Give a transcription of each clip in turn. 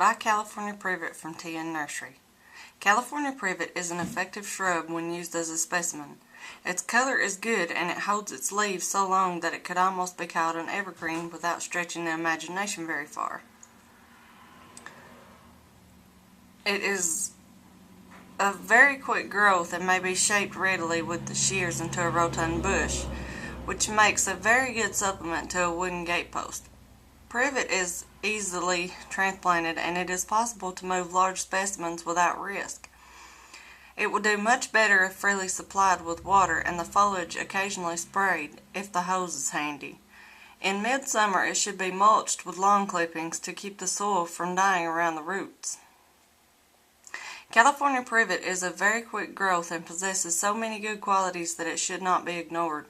By California Privet from TN Nursery. California Privet is an effective shrub when used as a specimen. Its color is good and it holds its leaves so long that it could almost be called an evergreen without stretching the imagination very far. It is of very quick growth and may be shaped readily with the shears into a rotund bush, which makes a very good supplement to a wooden gatepost. Privet is easily transplanted and it is possible to move large specimens without risk. It will do much better if freely supplied with water and the foliage occasionally sprayed if the hose is handy. In midsummer it should be mulched with lawn clippings to keep the soil from dying around the roots. California Privet is of very quick growth and possesses so many good qualities that it should not be ignored.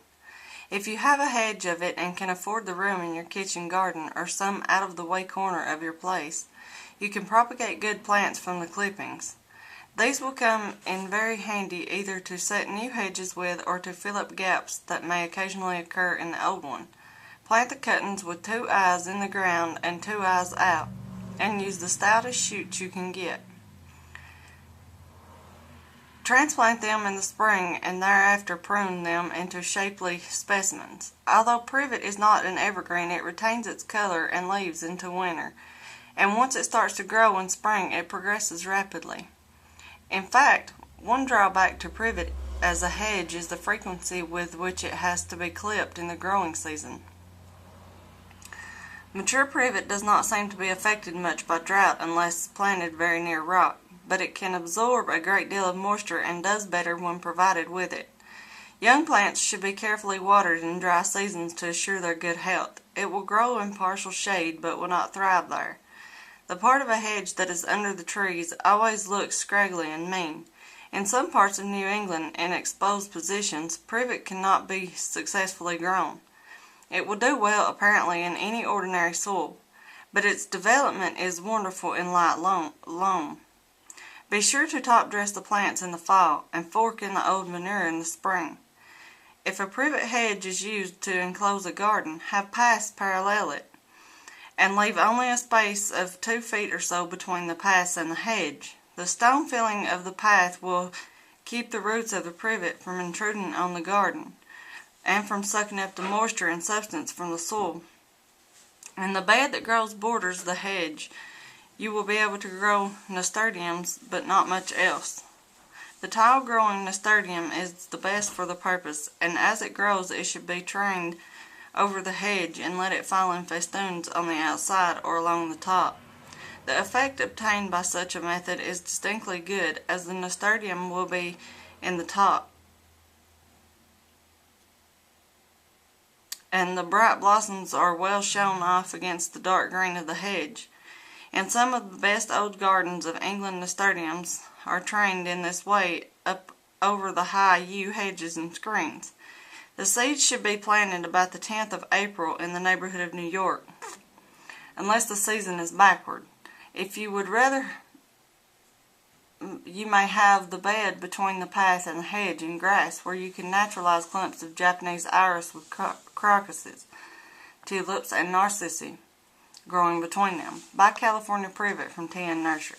If you have a hedge of it and can afford the room in your kitchen garden or some out-of-the-way corner of your place, you can propagate good plants from the clippings. These will come in very handy either to set new hedges with or to fill up gaps that may occasionally occur in the old one. Plant the cuttings with 2 eyes in the ground and 2 eyes out, and use the stoutest shoots you can get. Transplant them in the spring and thereafter prune them into shapely specimens. Although privet is not an evergreen, it retains its color and leaves into winter, and once it starts to grow in spring it progresses rapidly. In fact, one drawback to privet as a hedge is the frequency with which it has to be clipped in the growing season. Mature privet does not seem to be affected much by drought unless planted very near rock, but it can absorb a great deal of moisture and does better when provided with it. Young plants should be carefully watered in dry seasons to assure their good health. It will grow in partial shade but will not thrive there. The part of a hedge that is under the trees always looks scraggly and mean. In some parts of New England, in exposed positions, privet cannot be successfully grown. It will do well apparently in any ordinary soil, but its development is wonderful in light loam. Be sure to top dress the plants in the fall and fork in the old manure in the spring. If a privet hedge is used to enclose a garden, have paths parallel it, and leave only a space of 2 feet or so between the paths and the hedge. The stone filling of the path will keep the roots of the privet from intruding on the garden and from sucking up the moisture and substance from the soil. In the bed that borders the hedge, you will be able to grow nasturtiums, but not much else. The tall-growing nasturtium is the best for the purpose, and as it grows it should be trained over the hedge and let it fall in festoons on the outside or along the top. The effect obtained by such a method is distinctly good, as the nasturtium will be in the top, and the bright blossoms are well shown off against the dark green of the hedge. In some of the best old gardens of England, nasturtiums are trained in this way up over the high yew hedges and screens. The seeds should be planted about the 10th of April in the neighborhood of New York, unless the season is backward. If you would rather, you may have the bed between the path and the hedge in grass, where you can naturalize clumps of Japanese iris with crocuses, tulips, and narcissi growing between them. By California Privet from TN Nursery.